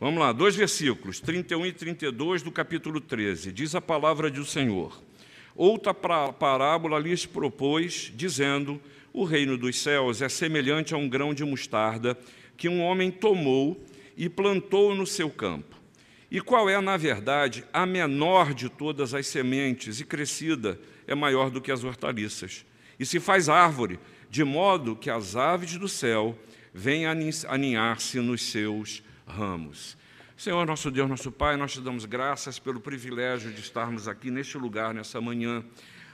Vamos lá, 2 versículos, 31 e 32 do capítulo 13. Diz a palavra do Senhor: outra parábola lhes propôs, dizendo: o reino dos céus é semelhante a um grão de mostarda que um homem tomou e plantou no seu campo. E qual é, na verdade, a menor de todas as sementes, e crescida é maior do que as hortaliças. E se faz árvore, de modo que as aves do céu venham aninhar-se nos seus ramos. Senhor, nosso Deus, nosso Pai, nós te damos graças pelo privilégio de estarmos aqui neste lugar, nessa manhã.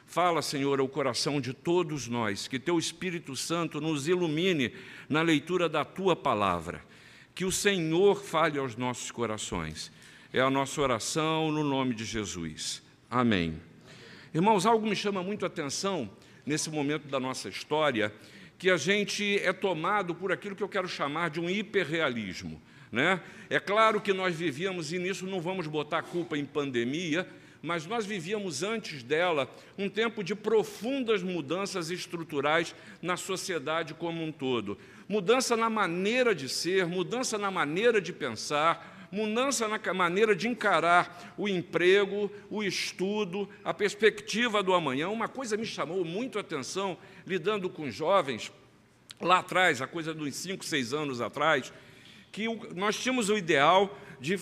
Fala, Senhor, ao coração de todos nós, que Teu Espírito Santo nos ilumine na leitura da Tua palavra. Que o Senhor fale aos nossos corações. É a nossa oração no nome de Jesus. Amém. Irmãos, algo me chama muito a atenção nesse momento da nossa história, que a gente é tomado por aquilo que eu quero chamar de um hiperrealismo, né? É claro que nós vivíamos, e nisso não vamos botar a culpa em pandemia, mas nós vivíamos antes dela um tempo de profundas mudanças estruturais na sociedade como um todo. Mudança na maneira de ser, mudança na maneira de pensar, mudança na maneira de encarar o emprego, o estudo, a perspectiva do amanhã. Uma coisa me chamou muito a atenção, lidando com jovens, lá atrás, a coisa dos 5, 6 anos atrás, que nós tínhamos o ideal de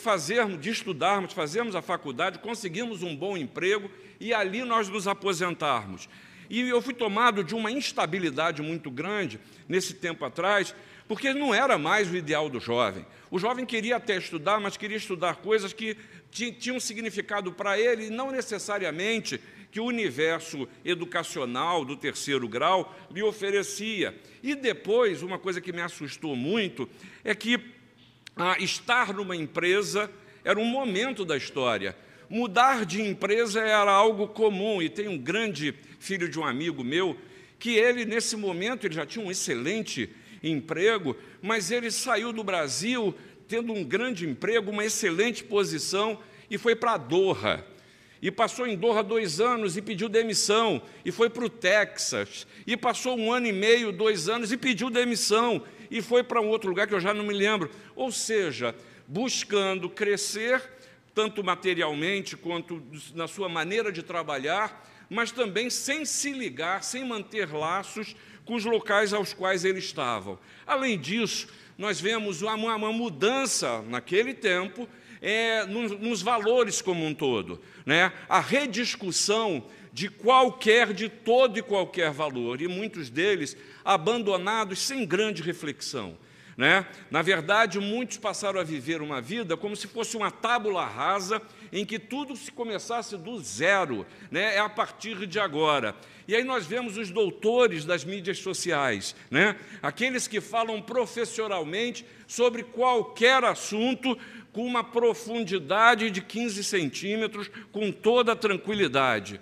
estudarmos, fazermos a faculdade, conseguirmos um bom emprego e ali nós nos aposentarmos. E eu fui tomado de uma instabilidade muito grande nesse tempo atrás, porque não era mais o ideal do jovem. O jovem queria até estudar, mas queria estudar coisas que tinham significado para ele, e não necessariamente que o universo educacional do 3º grau lhe oferecia. E depois, uma coisa que me assustou muito é que estar numa empresa era um momento da história. Mudar de empresa era algo comum, e tem um grande filho de um amigo meu, que ele, nesse momento, ele já tinha um excelente emprego, mas ele saiu do Brasil tendo um grande emprego, uma excelente posição, e foi para Doha. E passou em Doha 2 anos e pediu demissão, e foi para o Texas, e passou 1 ano e meio, 2 anos, e pediu demissão, e foi para um outro lugar que eu já não me lembro. Ou seja, buscando crescer, tanto materialmente quanto na sua maneira de trabalhar, mas também sem se ligar, sem manter laços com os locais aos quais eles estavam. Além disso, nós vemos uma mudança naquele tempo nos valores como um todo, né? A rediscussão de todo e qualquer valor, e muitos deles abandonados sem grande reflexão, né? Na verdade, muitos passaram a viver uma vida como se fosse uma tábula rasa, em que tudo se começasse do zero, né? É a partir de agora. E aí nós vemos os doutores das mídias sociais, né? Aqueles que falam professionalmente sobre qualquer assunto com uma profundidade de 15 centímetros, com toda a tranquilidade.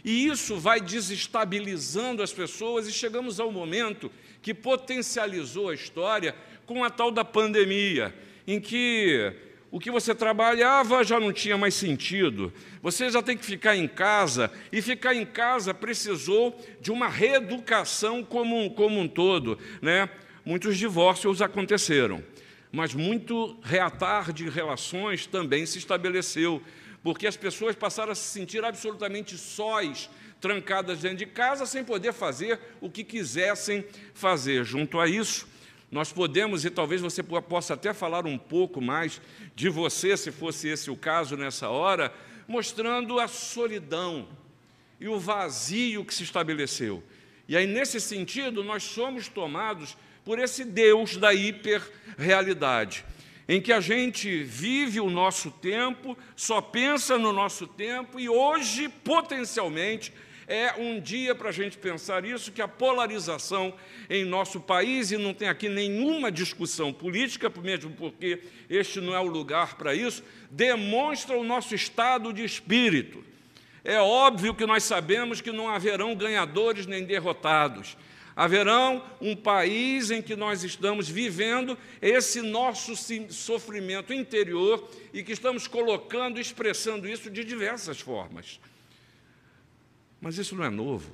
E isso vai desestabilizando as pessoas, e chegamos ao momento que potencializou a história com a tal da pandemia, em que o que você trabalhava já não tinha mais sentido, você já tem que ficar em casa, e ficar em casa precisou de uma reeducação como um todo, né? Muitos divórcios aconteceram, mas muito reatar de relações também se estabeleceu, porque as pessoas passaram a se sentir absolutamente sós, trancadas dentro de casa, sem poder fazer o que quisessem fazer. Junto a isso, nós podemos, e talvez você possa até falar um pouco mais de você, se fosse esse o caso nessa hora, mostrando a solidão e o vazio que se estabeleceu. E aí, nesse sentido, nós somos tomados por esse Deus da hiperrealidade, em que a gente vive o nosso tempo, só pensa no nosso tempo, e hoje, potencialmente, é um dia para a gente pensar isso, que a polarização em nosso país, e não tem aqui nenhuma discussão política, mesmo porque este não é o lugar para isso, demonstra o nosso estado de espírito. É óbvio que nós sabemos que não haverão ganhadores nem derrotados. Haverão um país em que nós estamos vivendo esse nosso sofrimento interior e que estamos colocando, expressando isso de diversas formas. Mas isso não é novo.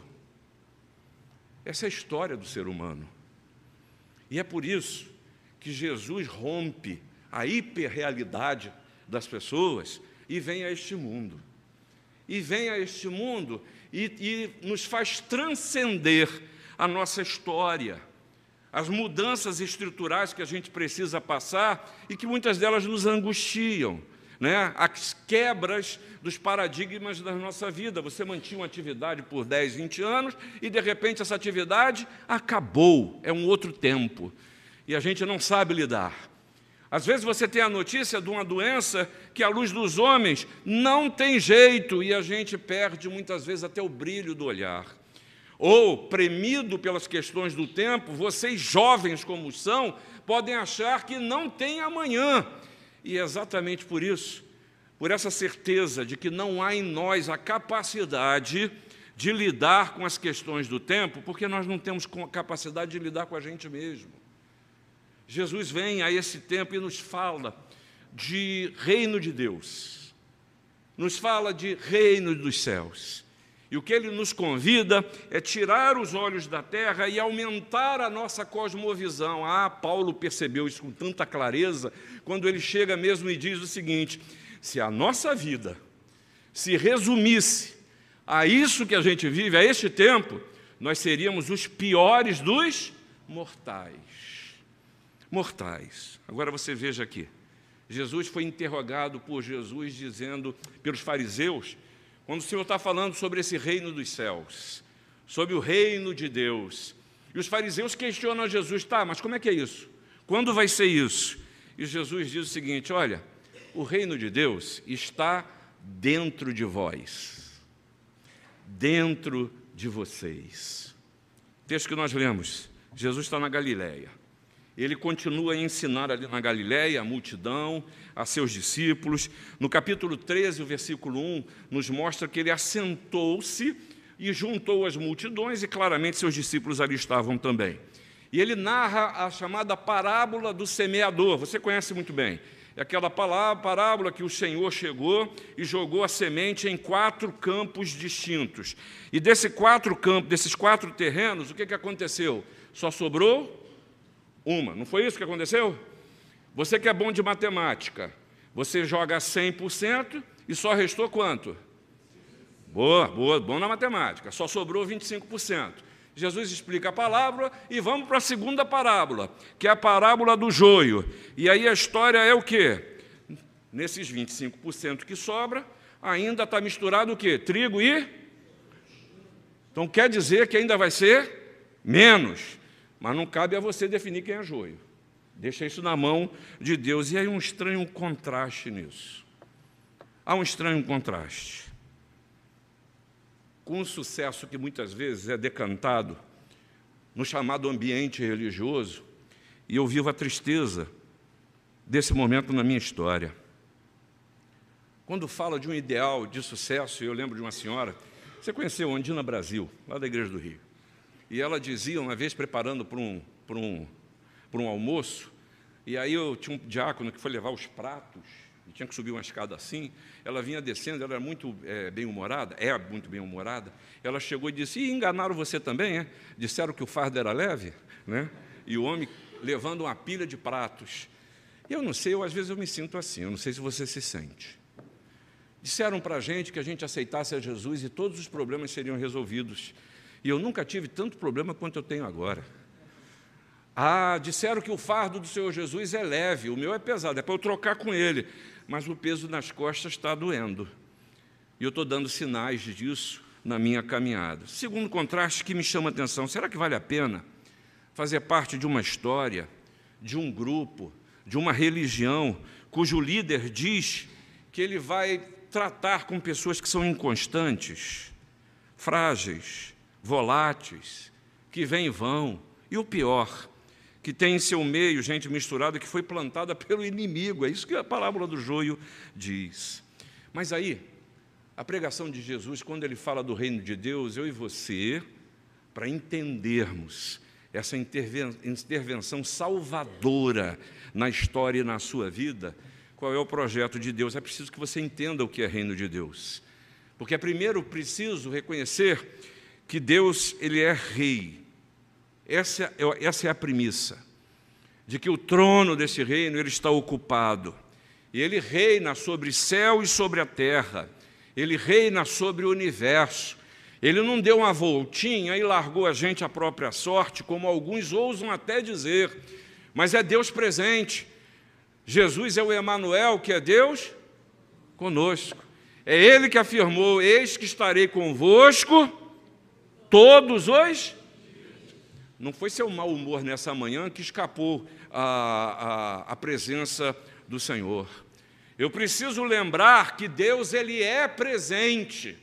Essa é a história do ser humano. E é por isso que Jesus rompe a hiperrealidade das pessoas e vem a este mundo. E vem a este mundo e nos faz transcender a nossa história, as mudanças estruturais que a gente precisa passar e que muitas delas nos angustiam, né? As quebras dos paradigmas da nossa vida. Você mantinha uma atividade por 10, 20 anos e, de repente, essa atividade acabou, é um outro tempo, e a gente não sabe lidar. Às vezes você tem a notícia de uma doença que, à luz dos homens, não tem jeito, e a gente perde, muitas vezes, até o brilho do olhar. Ou, premido pelas questões do tempo, vocês, jovens como são, podem achar que não tem amanhã. E é exatamente por isso, por essa certeza de que não há em nós a capacidade de lidar com as questões do tempo, porque nós não temos capacidade de lidar com a gente mesmo. Jesus vem a esse tempo e nos fala de reino de Deus, nos fala de reino dos céus. E o que ele nos convida é tirar os olhos da terra e aumentar a nossa cosmovisão. Paulo percebeu isso com tanta clareza, quando ele chega mesmo e diz o seguinte: se a nossa vida se resumisse a isso que a gente vive, a este tempo, nós seríamos os piores dos mortais. Mortais. Agora você veja aqui, Jesus foi interrogado por Jesus, dizendo, pelos fariseus, quando o Senhor está falando sobre esse reino dos céus, sobre o reino de Deus, e os fariseus questionam a Jesus, mas como é que é isso? Quando vai ser isso? E Jesus diz o seguinte, olha, o reino de Deus está dentro de vós, dentro de vocês. O texto que nós lemos, Jesus está na Galileia. Ele continua a ensinar ali na Galileia a multidão, a seus discípulos. No capítulo 13, o versículo 1, nos mostra que ele assentou-se e juntou as multidões, e claramente seus discípulos ali estavam também. E ele narra a chamada parábola do semeador. Você conhece muito bem. É aquela parábola que o Senhor chegou e jogou a semente em 4 campos distintos. E desses 4 terrenos, o que aconteceu? Só sobrou uma. Não foi isso que aconteceu? Você que é bom de matemática, você joga 100% e só restou quanto? Bom na matemática. Só sobrou 25%. Jesus explica a parábola e vamos para a segunda parábola, que é a parábola do joio. E aí a história é o quê? Nesses 25% que sobra, ainda está misturado o quê? Trigo e... Então quer dizer que ainda vai ser menos. Mas não cabe a você definir quem é joio. Deixa isso na mão de Deus. E aí um estranho contraste nisso. Há um estranho contraste. Com o sucesso que muitas vezes é decantado no chamado ambiente religioso, e eu vivo a tristeza desse momento na minha história. Quando fala de um ideal de sucesso, eu lembro de uma senhora, você conheceu Ondina Brasil, lá da Igreja do Rio. E ela dizia, uma vez preparando para um almoço, e aí eu tinha um diácono que foi levar os pratos, e tinha que subir uma escada assim, ela vinha descendo, ela era muito bem-humorada, muito bem-humorada, ela chegou e disse, e enganaram você também, é? Disseram que o fardo era leve, né? E o homem levando uma pilha de pratos. Eu não sei, às vezes eu me sinto assim, eu não sei se você se sente. Disseram para a gente que a gente aceitasse a Jesus e todos os problemas seriam resolvidos. E eu nunca tive tanto problema quanto eu tenho agora. Disseram que o fardo do Senhor Jesus é leve, o meu é pesado, é para eu trocar com ele, mas o peso nas costas está doendo. E eu estou dando sinais disso na minha caminhada. Segundo contraste que me chama a atenção, será que vale a pena fazer parte de uma história, de um grupo, de uma religião, cujo líder diz que ele vai tratar com pessoas que são inconstantes, frágeis, voláteis, que vêm e vão, e o pior, que tem em seu meio gente misturada que foi plantada pelo inimigo, é isso que a parábola do joio diz. Mas aí, a pregação de Jesus, quando ele fala do reino de Deus, eu e você, para entendermos essa intervenção salvadora na história e na sua vida, qual é o projeto de Deus, é preciso que você entenda o que é reino de Deus. Porque é primeiro preciso reconhecer que Deus, ele é rei. Essa é a premissa. de que o trono desse reino ele está ocupado. E ele reina sobre céu e sobre a terra. Ele reina sobre o universo. Ele não deu uma voltinha e largou a gente à própria sorte, como alguns ousam até dizer, mas é Deus presente. Jesus é o Emanuel, que é Deus conosco. É Ele que afirmou: eis que estarei convosco todos os... Não foi seu mau humor nessa manhã que escapou a presença do Senhor. Eu preciso lembrar que Deus ele é presente,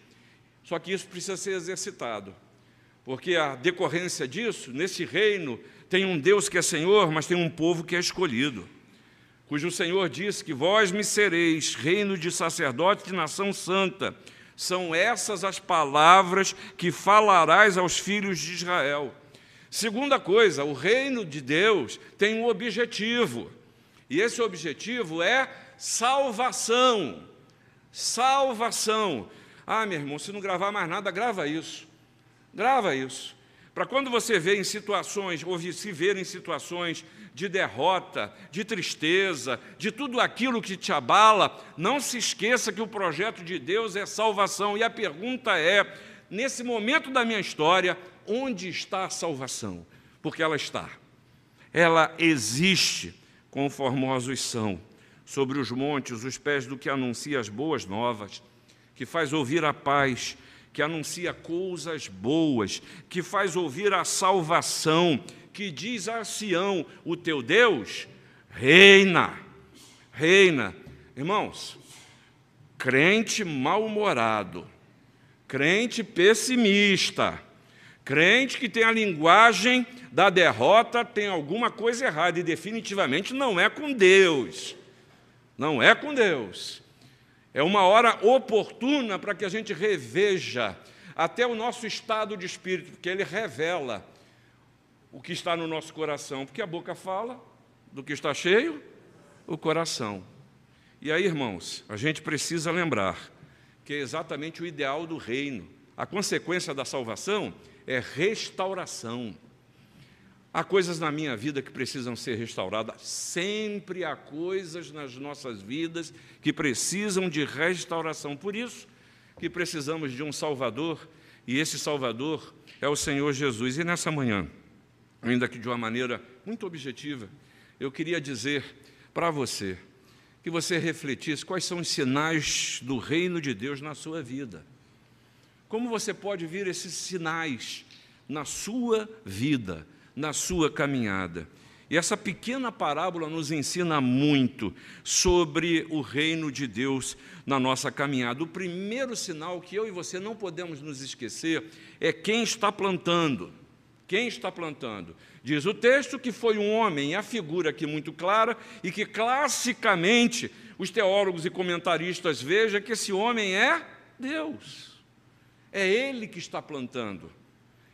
só que isso precisa ser exercitado, porque a decorrência disso, nesse reino, tem um Deus que é Senhor, mas tem um povo que é escolhido, cujo Senhor disse que vós me sereis reino de sacerdotes de nação santa. São essas as palavras que falarás aos filhos de Israel. Segunda coisa, o reino de Deus tem um objetivo, e esse objetivo é salvação. Salvação. Ah, meu irmão, se não gravar mais nada, grava isso. Grava isso. Para quando você vê em situações, ou se ver em situações de derrota, de tristeza, de tudo aquilo que te abala, não se esqueça que o projeto de Deus é salvação. E a pergunta é, nesse momento da minha história, onde está a salvação? Porque ela está. Ela existe, quão formosos são, sobre os montes, os pés do que anuncia as boas novas, que faz ouvir a paz, que anuncia coisas boas, que faz ouvir a salvação, que diz a Sião: o teu Deus reina, reina. Irmãos, crente mal-humorado, crente pessimista, crente que tem a linguagem da derrota, tem alguma coisa errada, e definitivamente não é com Deus. Não é com Deus. É uma hora oportuna para que a gente reveja até o nosso estado de espírito, porque ele revela o que está no nosso coração, porque a boca fala do que está cheio, o coração. E aí, irmãos, a gente precisa lembrar que é exatamente o ideal do reino. A consequência da salvação é restauração. Há coisas na minha vida que precisam ser restauradas. Sempre há coisas nas nossas vidas que precisam de restauração. Por isso que precisamos de um Salvador, e esse Salvador é o Senhor Jesus. E nessa manhã, ainda que de uma maneira muito objetiva, eu queria dizer para você, que você refletisse quais são os sinais do reino de Deus na sua vida. Como você pode ver esses sinais na sua vida, na sua caminhada? E essa pequena parábola nos ensina muito sobre o reino de Deus na nossa caminhada. O primeiro sinal que eu e você não podemos nos esquecer é quem está plantando. Quem está plantando? Diz o texto que foi um homem, e a figura aqui muito clara, e que classicamente os teólogos e comentaristas vejam que esse homem é Deus. É Ele que está plantando.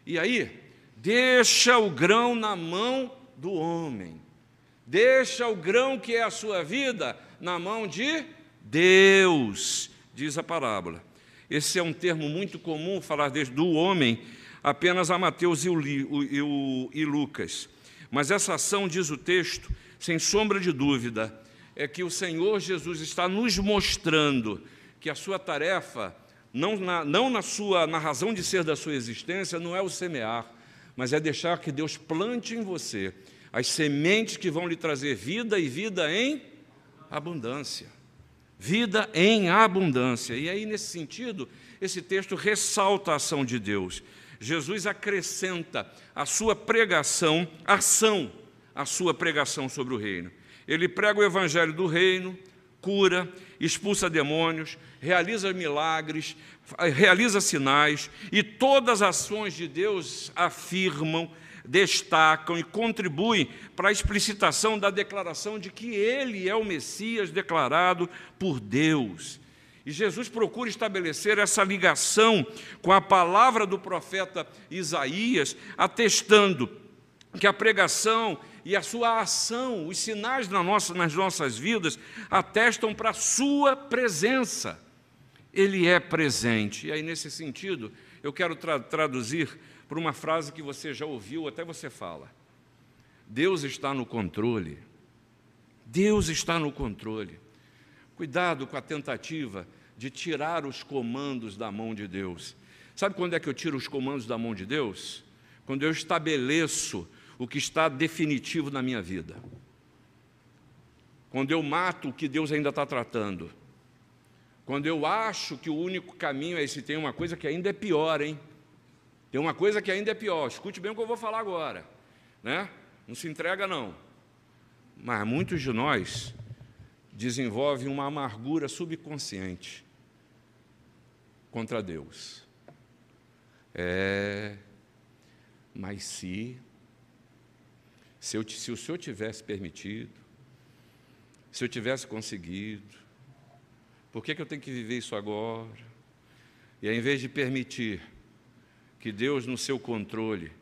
E aí, deixa o grão na mão do homem. Deixa o grão que é a sua vida na mão de Deus, diz a parábola. Esse é um termo muito comum, falar do homem, apenas a Mateus e Lucas. Mas essa ação, diz o texto, sem sombra de dúvida, é que o Senhor Jesus está nos mostrando que a sua tarefa, na razão de ser da sua existência, não é o semear, mas é deixar que Deus plante em você as sementes que vão lhe trazer vida e vida em abundância. Vida em abundância. E aí, nesse sentido, esse texto ressalta a ação de Deus. Jesus acrescenta a sua pregação, ação, a sua pregação sobre o reino. Ele prega o evangelho do reino, cura, expulsa demônios, realiza milagres, realiza sinais, e todas as ações de Deus afirmam, destacam e contribuem para a explicitação da declaração de que Ele é o Messias declarado por Deus. E Jesus procura estabelecer essa ligação com a palavra do profeta Isaías, atestando que a pregação e a sua ação, os sinais nas nossas vidas, atestam para a sua presença. Ele é presente. E aí, nesse sentido, eu quero traduzir por uma frase que você já ouviu, até você fala. Deus está no controle. Deus está no controle. Cuidado com a tentativa de tirar os comandos da mão de Deus. Sabe quando é que eu tiro os comandos da mão de Deus? Quando eu estabeleço o que está definitivo na minha vida. Quando eu mato o que Deus ainda está tratando. Quando eu acho que o único caminho é esse. Tem uma coisa que ainda é pior, hein? Tem uma coisa que ainda é pior. Escute bem o que eu vou falar agora, né? Não se entrega, não. Mas muitos de nós desenvolvem uma amargura subconsciente contra Deus. Mas se o Senhor tivesse permitido, se eu tivesse conseguido, por que eu tenho que viver isso agora? E ao invés de permitir que Deus, no seu controle,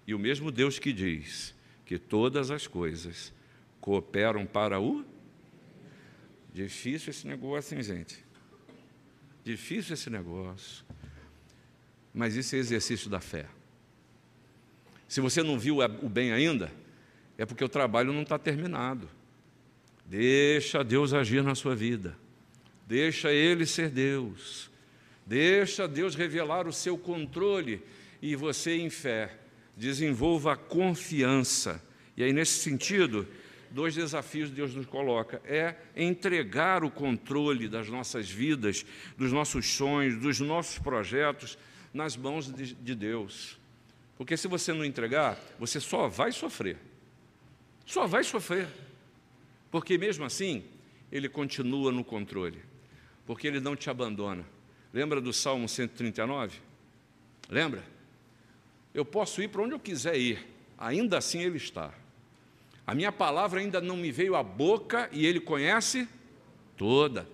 e o mesmo Deus que diz que todas as coisas cooperam para o... Difícil esse negócio, hein, gente? Difícil esse negócio. Mas isso é exercício da fé. Se você não viu o bem ainda, é porque o trabalho não está terminado. Deixa Deus agir na sua vida. Deixa Ele ser Deus. Deixa Deus revelar o seu controle e você, em fé, desenvolva a confiança. E aí, nesse sentido, 2 desafios Deus nos coloca. É entregar o controle das nossas vidas, dos nossos sonhos, dos nossos projetos, nas mãos de Deus. Porque se você não entregar, você só vai sofrer. Só vai sofrer. Porque mesmo assim, Ele continua no controle. Porque Ele não te abandona. Lembra do Salmo 139? Lembra? Eu posso ir para onde eu quiser ir, ainda assim Ele está. A minha palavra ainda não me veio à boca e Ele conhece toda.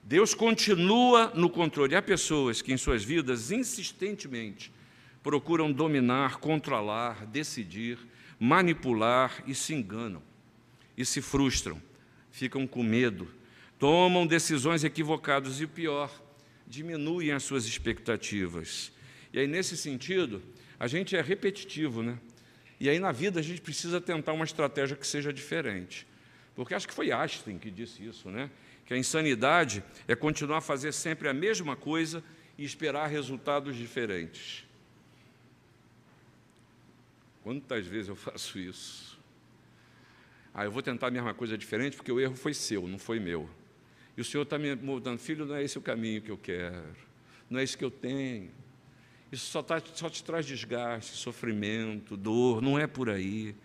Deus continua no controle. Há pessoas que em suas vidas insistentemente procuram dominar, controlar, decidir, manipular e se enganam. E se frustram, ficam com medo, tomam decisões equivocadas e o pior, diminuem as suas expectativas. E aí, nesse sentido, a gente é repetitivo, né? E aí, na vida, a gente precisa tentar uma estratégia que seja diferente. Porque acho que foi Einstein que disse isso, né? Que a insanidade é continuar a fazer sempre a mesma coisa e esperar resultados diferentes. Quantas vezes eu faço isso? Eu vou tentar a mesma coisa diferente porque o erro foi seu, não foi meu. E o Senhor está me moldando, filho, não é esse o caminho que eu quero, não é isso que eu tenho. Isso só te traz desgaste, sofrimento, dor, não é por aí.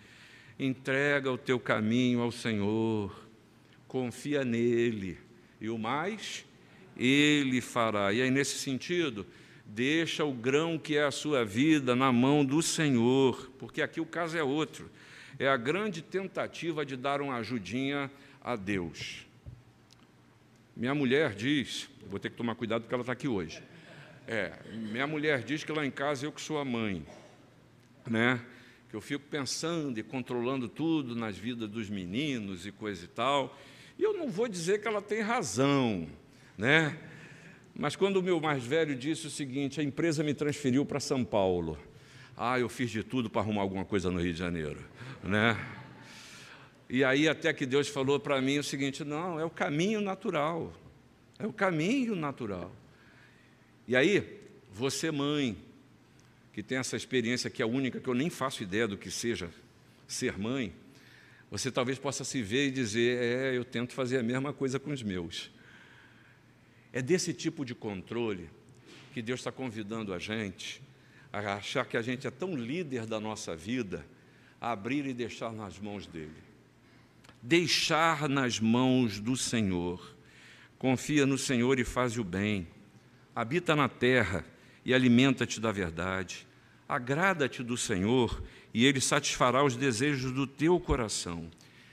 Entrega o teu caminho ao Senhor, confia nele, e o mais Ele fará. E aí, nesse sentido, deixa o grão que é a sua vida na mão do Senhor, porque aqui o caso é outro. É a grande tentativa de dar uma ajudinha a Deus. Minha mulher diz, vou ter que tomar cuidado porque ela está aqui hoje. Minha mulher diz que lá em casa eu que sou a mãe, né? Que eu fico pensando e controlando tudo nas vidas dos meninos e coisa e tal. E eu não vou dizer que ela tem razão, né? Mas quando o meu mais velho disse o seguinte, a empresa me transferiu para São Paulo. Eu fiz de tudo para arrumar alguma coisa no Rio de Janeiro, né? E aí até que Deus falou para mim o seguinte, não, é o caminho natural, é o caminho natural. E aí, você mãe, que tem essa experiência que é única, que eu nem faço ideia do que seja ser mãe, você talvez possa se ver e dizer, eu tento fazer a mesma coisa com os meus. É desse tipo de controle que Deus está convidando a gente a achar que a gente é tão líder da nossa vida, a abrir e deixar nas mãos dEle. Deixar nas mãos do Senhor. Confia no Senhor e faz o bem. Habita na terra e alimenta-te da verdade. Agrada-te do Senhor e Ele satisfará os desejos do teu coração.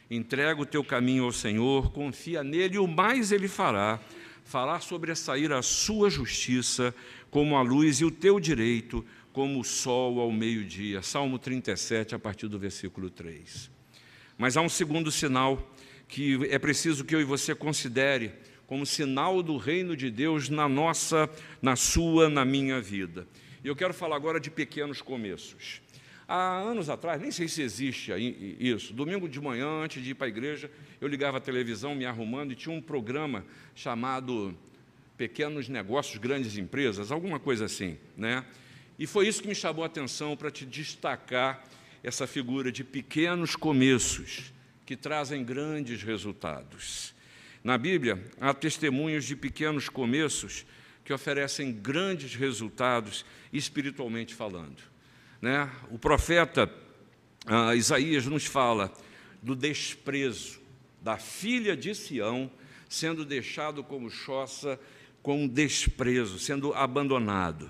Entrega o teu caminho ao Senhor, confia nele e o mais Ele fará. Fará sobressair a sua justiça como a luz e o teu direito como o sol ao meio-dia. Salmo 37, a partir do versículo 3. Mas há um segundo sinal que é preciso que eu e você considere como sinal do reino de Deus na minha vida. E eu quero falar agora de pequenos começos. Há anos atrás, nem sei se existe isso, domingo de manhã, antes de ir para a igreja, eu ligava a televisão me arrumando e tinha um programa chamado Pequenos Negócios, Grandes Empresas, alguma coisa assim, né? E foi isso que me chamou a atenção para te destacar essa figura de pequenos começos que trazem grandes resultados. Na Bíblia, há testemunhos de pequenos começos que oferecem grandes resultados espiritualmente falando, né? O profeta Isaías nos fala do desprezo da filha de Sião sendo deixado como choça, com desprezo, sendo abandonado.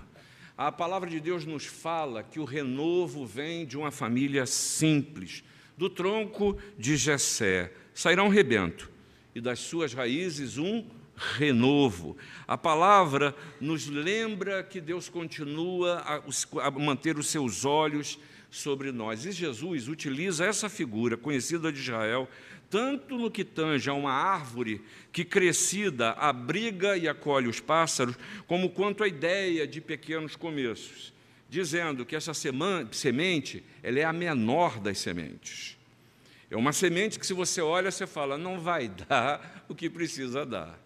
A palavra de Deus nos fala que o renovo vem de uma família simples, do tronco de Jessé sairá um rebento, e das suas raízes um renovo. A palavra nos lembra que Deus continua a manter os seus olhos sobre nós. E Jesus utiliza essa figura conhecida de Israel, tanto no que tange a uma árvore que, crescida, abriga e acolhe os pássaros, como quanto à ideia de pequenos começos, dizendo que essa semente ela é a menor das sementes. É uma semente que, se você olha, você fala, não vai dar o que precisa dar.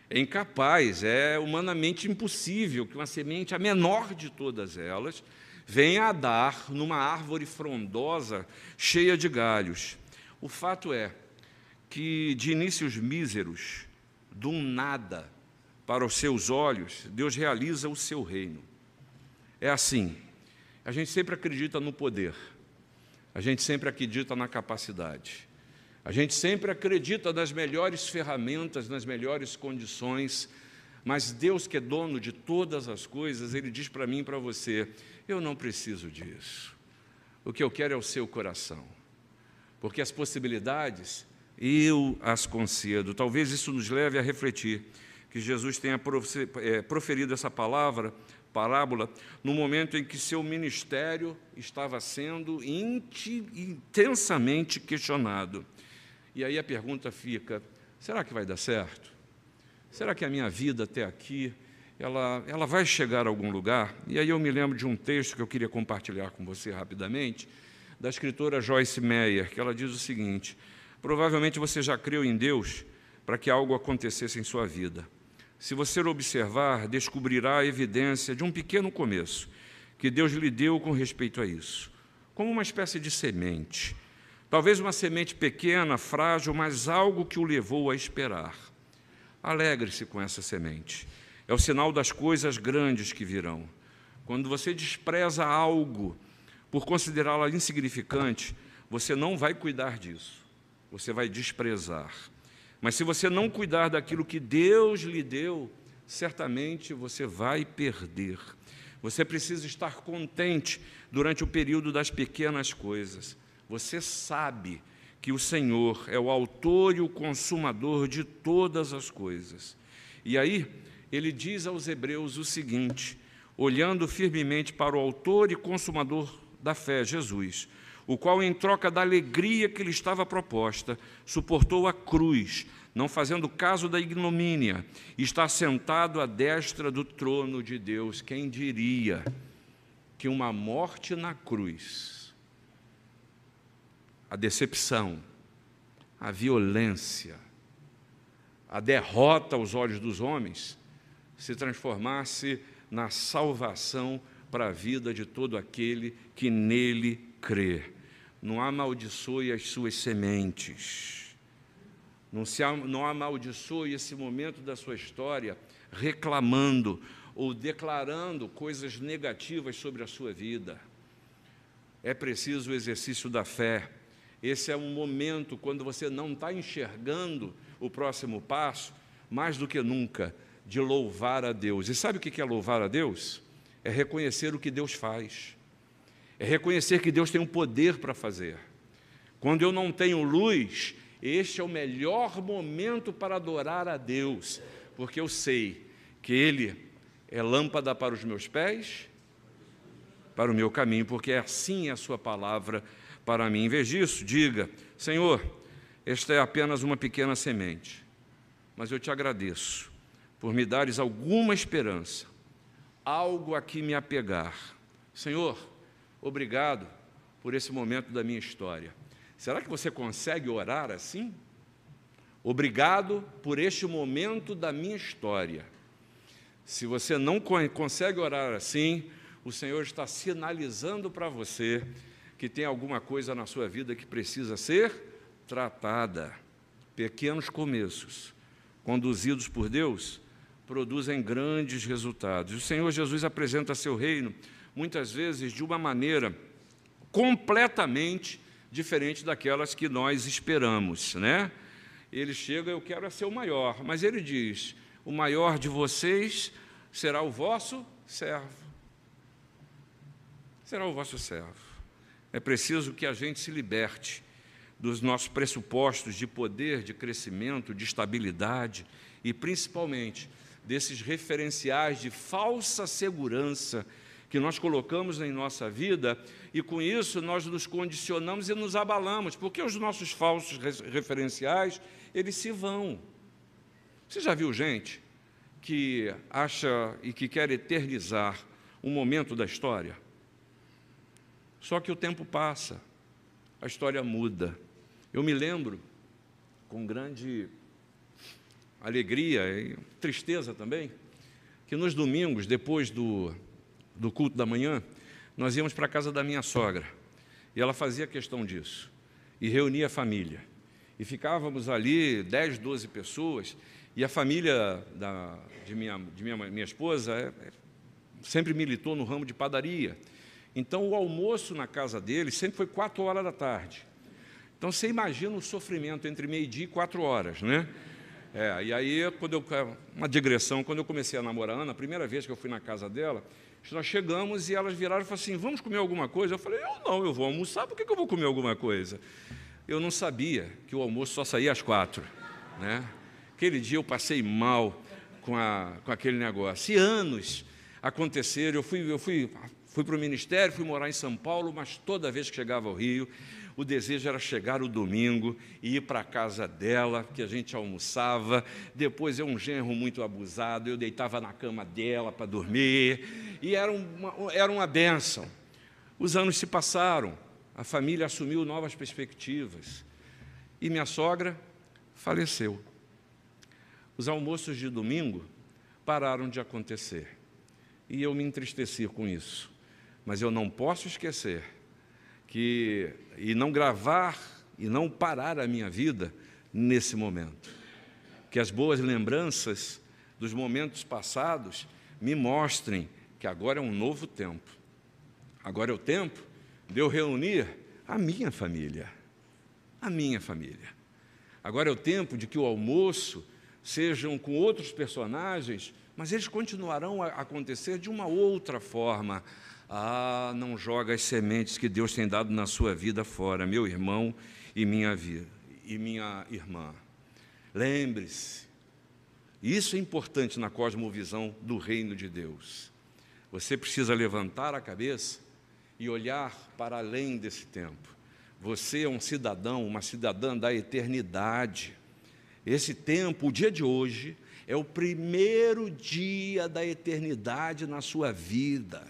É incapaz, é humanamente impossível que uma semente, a menor de todas elas, venha a dar numa árvore frondosa, cheia de galhos. O fato é que, de inícios míseros, de um nada, para os seus olhos, Deus realiza o seu reino. É assim, a gente sempre acredita no poder, a gente sempre acredita na capacidade, a gente sempre acredita nas melhores ferramentas, nas melhores condições, mas Deus, que é dono de todas as coisas, Ele diz para mim e para você, eu não preciso disso, o que eu quero é o seu coração, porque as possibilidades eu as concedo. Talvez isso nos leve a refletir que Jesus tenha proferido essa parábola, no momento em que seu ministério estava sendo intensamente questionado. E aí a pergunta fica, será que vai dar certo? Será que a minha vida até aqui, ela vai chegar a algum lugar? E aí eu me lembro de um texto que eu queria compartilhar com você rapidamente, da escritora Joyce Meyer, que ela diz o seguinte, provavelmente você já creu em Deus para que algo acontecesse em sua vida. Se você observar, descobrirá a evidência de um pequeno começo que Deus lhe deu com respeito a isso, como uma espécie de semente. Talvez uma semente pequena, frágil, mas algo que o levou a esperar. Alegre-se com essa semente. É o sinal das coisas grandes que virão. Quando você despreza algo por considerá-la insignificante, você não vai cuidar disso, você vai desprezar. Mas se você não cuidar daquilo que Deus lhe deu, certamente você vai perder. Você precisa estar contente durante o período das pequenas coisas. Você sabe que o Senhor é o autor e o consumador de todas as coisas. E aí, ele diz aos hebreus o seguinte, olhando firmemente para o autor e consumador da fé, Jesus, o qual, em troca da alegria que lhe estava proposta, suportou a cruz, não fazendo caso da ignomínia, e está sentado à destra do trono de Deus. Quem diria que uma morte na cruz, a decepção, a violência, a derrota aos olhos dos homens, se transformasse na salvação para a vida de todo aquele que nele crê. Não amaldiçoe as suas sementes. Não amaldiçoe esse momento da sua história reclamando ou declarando coisas negativas sobre a sua vida. É preciso o exercício da fé. Esse é um momento quando você não está enxergando o próximo passo, mais do que nunca, de louvar a Deus. E sabe o que é louvar a Deus? É reconhecer o que Deus faz. É reconhecer que Deus tem um poder para fazer. Quando eu não tenho luz, este é o melhor momento para adorar a Deus, porque eu sei que Ele é lâmpada para os meus pés, para o meu caminho, porque assim é a sua palavra para mim. Em vez disso, diga, Senhor, esta é apenas uma pequena semente, mas eu te agradeço por me dares alguma esperança, algo a que me apegar. Senhor, obrigado, por esse momento da minha história. Será que você consegue orar assim? Obrigado por este momento da minha história. Se você não consegue orar assim, o Senhor está sinalizando para você que tem alguma coisa na sua vida que precisa ser tratada. Pequenos começos, conduzidos por Deus, produzem grandes resultados. O Senhor Jesus apresenta seu reino, muitas vezes, de uma maneira completamente diferente daquelas que nós esperamos, né? Ele chega, eu quero ser o maior, mas ele diz, o maior de vocês será o vosso servo. Será o vosso servo. É preciso que a gente se liberte dos nossos pressupostos de poder, de crescimento, de estabilidade e, principalmente, desses referenciais de falsa segurança que nós colocamos em nossa vida e, com isso, nós nos condicionamos e nos abalamos, porque os nossos falsos referenciais, eles se vão. Você já viu gente que acha e que quer eternizar um momento da história? Só que o tempo passa, a história muda. Eu me lembro, com grande alegria e tristeza também, que nos domingos, depois do culto da manhã, nós íamos para a casa da minha sogra, e ela fazia questão disso, e reunia a família. E ficávamos ali 10, 12 pessoas, e a família de minha esposa sempre militou no ramo de padaria. Então, o almoço na casa deles sempre foi 4 horas da tarde. Então, você imagina o sofrimento entre meio-dia e 4 horas, né? E aí, uma digressão, quando eu comecei a namorar a Ana, a primeira vez que eu fui na casa dela, nós chegamos e elas viraram e falaram assim, vamos comer alguma coisa? Eu falei, eu vou almoçar, por que eu vou comer alguma coisa? Eu não sabia que o almoço só saía às 4, né? Aquele dia eu passei mal com aquele negócio. E anos aconteceram, eu fui para o ministério, fui morar em São Paulo, mas toda vez que chegava ao Rio, o desejo era chegar o domingo e ir para a casa dela, que a gente almoçava. Depois, um genro muito abusado, eu deitava na cama dela para dormir, e era uma bênção. Os anos se passaram, a família assumiu novas perspectivas, e minha sogra faleceu. Os almoços de domingo pararam de acontecer, e eu me entristeci com isso. Mas eu não posso esquecer e não gravar e não parar a minha vida nesse momento. Que as boas lembranças dos momentos passados me mostrem que agora é um novo tempo. Agora é o tempo de eu reunir a minha família. A minha família. Agora é o tempo de que o almoço sejam com outros personagens, mas eles continuarão a acontecer de uma outra forma. Não joga as sementes que Deus tem dado na sua vida fora, meu irmão e minha irmã. Lembre-se, isso é importante na cosmovisão do reino de Deus. Você precisa levantar a cabeça e olhar para além desse tempo. Você é um cidadão, uma cidadã da eternidade. Esse tempo, o dia de hoje, é o primeiro dia da eternidade na sua vida.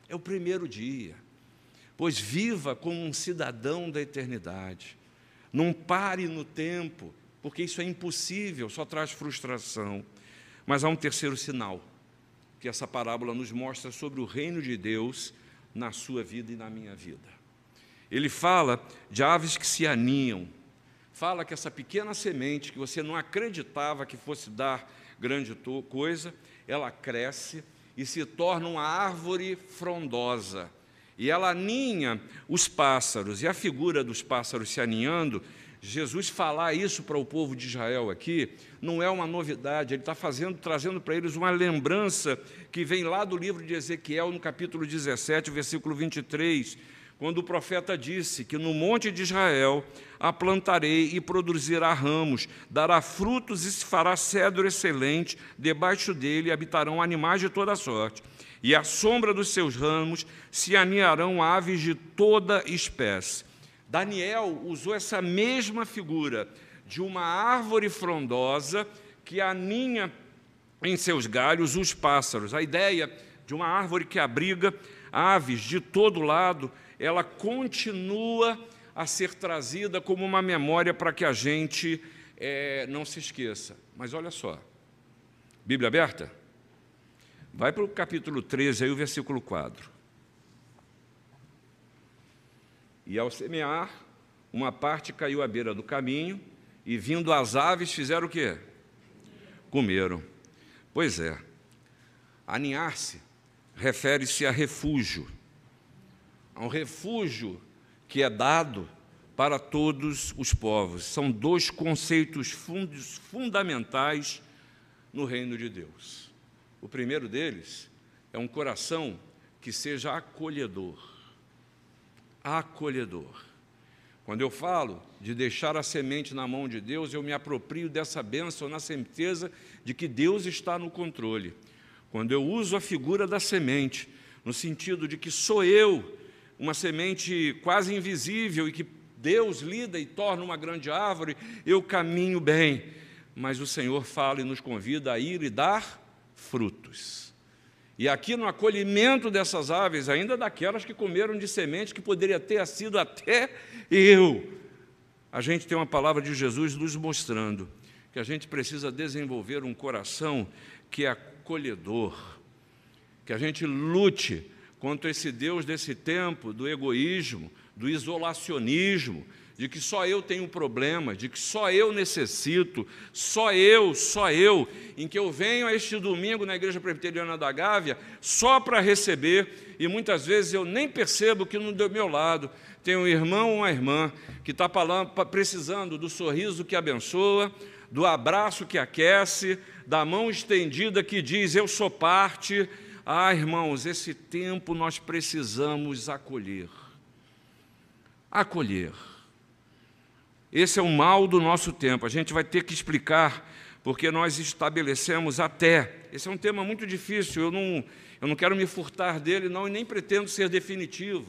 É o primeiro dia, pois viva como um cidadão da eternidade. Não pare no tempo, porque isso é impossível, só traz frustração. Mas há um terceiro sinal, que essa parábola nos mostra sobre o reino de Deus na sua vida e na minha vida. Ele fala de aves que se aninham, fala que essa pequena semente, que você não acreditava que fosse dar grande coisa, ela cresce e se torna uma árvore frondosa. E ela aninha os pássaros. E a figura dos pássaros se aninhando, Jesus falar isso para o povo de Israel aqui, não é uma novidade. Ele está trazendo para eles uma lembrança que vem lá do livro de Ezequiel, no capítulo 17, versículo 23, quando o profeta disse que no monte de Israel a plantarei e produzirá ramos, dará frutos e se fará cedro excelente, debaixo dele habitarão animais de toda sorte, e à sombra dos seus ramos se aninharão aves de toda espécie. Daniel usou essa mesma figura de uma árvore frondosa que aninha em seus galhos os pássaros, a ideia de uma árvore que abriga aves de todo lado, ela continua a ser trazida como uma memória para que a gente não se esqueça. Mas olha só, Bíblia aberta? Vai para o capítulo 13, aí o versículo 4. E ao semear, uma parte caiu à beira do caminho, e vindo as aves, fizeram o quê? Comeram. Pois é, aninhar-se refere-se a refúgio, a um refúgio que é dado para todos os povos. São dois conceitos fundamentais no reino de Deus. O primeiro deles é um coração que seja acolhedor. Acolhedor. Quando eu falo de deixar a semente na mão de Deus, eu me aproprio dessa bênção na certeza de que Deus está no controle. Quando eu uso a figura da semente, no sentido de que sou eu, uma semente quase invisível e que Deus lida e torna uma grande árvore, eu caminho bem. Mas o Senhor fala e nos convida a ir e dar frutos. E aqui no acolhimento dessas aves, ainda daquelas que comeram de semente, que poderia ter sido até eu, a gente tem uma palavra de Jesus nos mostrando que a gente precisa desenvolver um coração que é acolhedor, que a gente lute contra esse Deus desse tempo, do egoísmo, do isolacionismo, de que só eu tenho problema, de que só eu necessito, só eu, em que eu venho a este domingo na Igreja Presbiteriana da Gávea só para receber, e muitas vezes eu nem percebo que no meu lado tem um irmão ou uma irmã que está precisando do sorriso que abençoa, do abraço que aquece, da mão estendida que diz, eu sou parte. Ah, irmãos, esse tempo nós precisamos acolher. Acolher. Esse é o mal do nosso tempo. A gente vai ter que explicar, porque nós estabelecemos até. Esse é um tema muito difícil, eu não quero me furtar dele, não, e nem pretendo ser definitivo,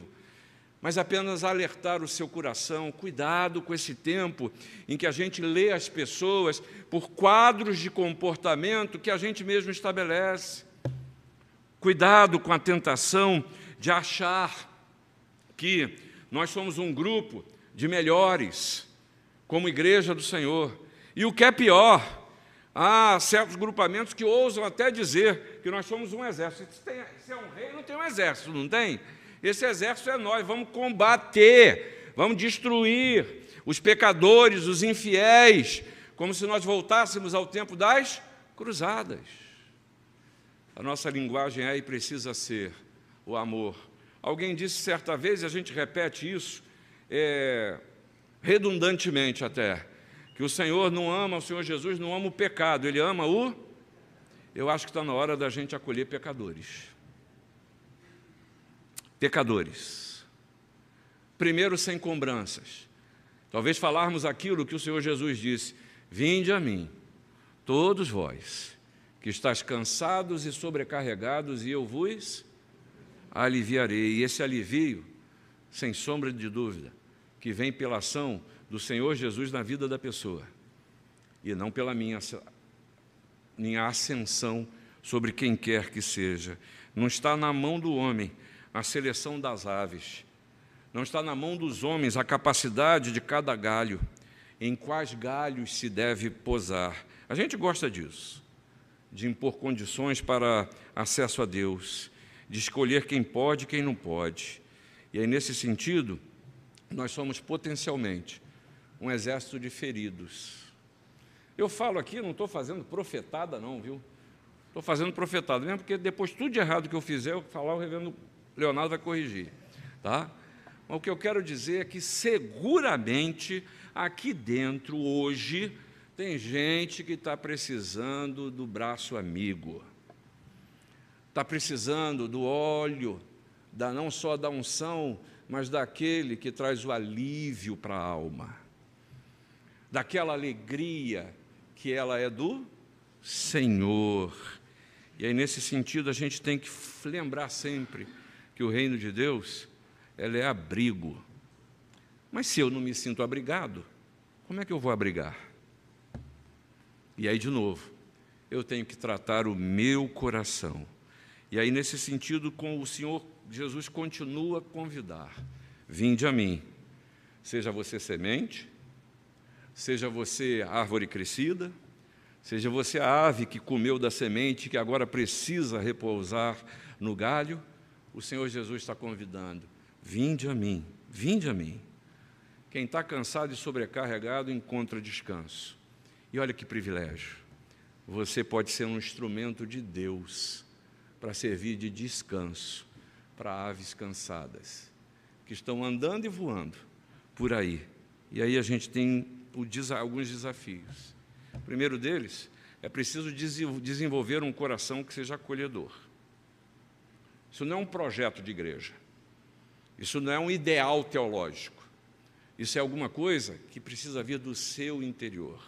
mas apenas alertar o seu coração. Cuidado com esse tempo em que a gente lê as pessoas por quadros de comportamento que a gente mesmo estabelece. Cuidado com a tentação de achar que nós somos um grupo de melhores, como igreja do Senhor. E o que é pior, há certos grupamentos que ousam até dizer que nós somos um exército. Se é um reino, tem um exército, não tem? Esse exército é nós, vamos combater, vamos destruir os pecadores, os infiéis, como se nós voltássemos ao tempo das cruzadas. A nossa linguagem aí precisa ser o amor. Alguém disse certa vez, e a gente repete isso, redundantemente até, que o Senhor não ama, o Senhor Jesus não ama o pecado, Ele ama o... Eu acho que está na hora da gente acolher pecadores. Pecadores. Primeiro, sem cobranças. Talvez falarmos aquilo que o Senhor Jesus disse, vinde a mim, todos vós, que estáis cansados e sobrecarregados, e eu vos aliviarei. E esse alivio, sem sombra de dúvida, que vem pela ação do Senhor Jesus na vida da pessoa, e não pela minha ascensão sobre quem quer que seja. Não está na mão do homem a seleção das aves, não está na mão dos homens a capacidade de cada galho, em quais galhos se deve posar. A gente gosta disso, de impor condições para acesso a Deus, de escolher quem pode e quem não pode. E aí, nesse sentido, nós somos potencialmente um exército de feridos. Eu falo aqui, não estou fazendo profetada não, viu? Estou fazendo profetada mesmo, porque depois tudo de errado que eu fizer, eu falar, o reverendo Leonardo vai corrigir, tá? Mas o que eu quero dizer é que seguramente aqui dentro hoje tem gente que está precisando do braço amigo, está precisando do óleo, não só da unção, mas daquele que traz o alívio para a alma, daquela alegria que ela é do Senhor. E aí, nesse sentido, a gente tem que lembrar sempre que o reino de Deus, ela é abrigo. Mas se eu não me sinto abrigado, como é que eu vou abrigar? E aí, de novo, eu tenho que tratar o meu coração. E aí, nesse sentido, com o Senhor Jesus continua a convidar: vinde a mim. Seja você semente, seja você árvore crescida, seja você a ave que comeu da semente, que agora precisa repousar no galho, o Senhor Jesus está convidando: vinde a mim, vinde a mim. Quem está cansado e sobrecarregado encontra descanso. E olha que privilégio, você pode ser um instrumento de Deus para servir de descanso para aves cansadas, que estão andando e voando por aí. E aí a gente tem alguns desafios. O primeiro deles é preciso desenvolver um coração que seja acolhedor. Isso não é um projeto de igreja, isso não é um ideal teológico, isso é alguma coisa que precisa vir do seu interior.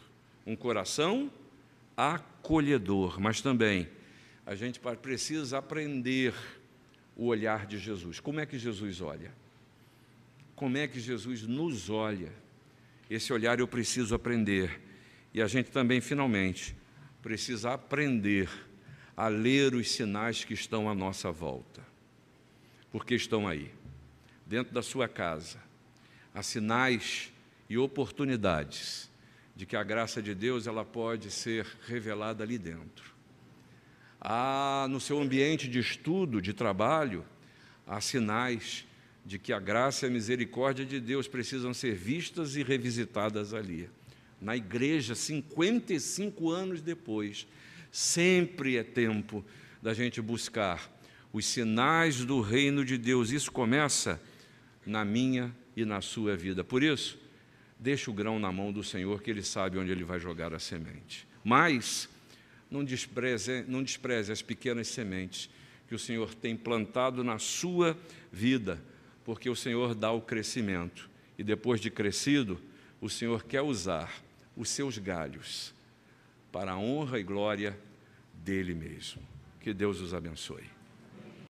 Um coração acolhedor, mas também a gente precisa aprender o olhar de Jesus. Como é que Jesus olha? Como é que Jesus nos olha? Esse olhar eu preciso aprender. E a gente também, finalmente, precisa aprender a ler os sinais que estão à nossa volta. Porque estão aí, dentro da sua casa. Há sinais e oportunidades de que a graça de Deus ela pode ser revelada ali dentro. Há no seu ambiente de estudo, de trabalho, há sinais de que a graça e a misericórdia de Deus precisam ser vistas e revisitadas ali. Na igreja, 55 anos depois, sempre é tempo da gente buscar os sinais do reino de Deus. Isso começa na minha e na sua vida. Por isso, deixa o grão na mão do Senhor, que Ele sabe onde Ele vai jogar a semente. Mas não despreze as pequenas sementes que o Senhor tem plantado na sua vida, porque o Senhor dá o crescimento. E depois de crescido, o Senhor quer usar os seus galhos para a honra e glória dEle mesmo. Que Deus os abençoe.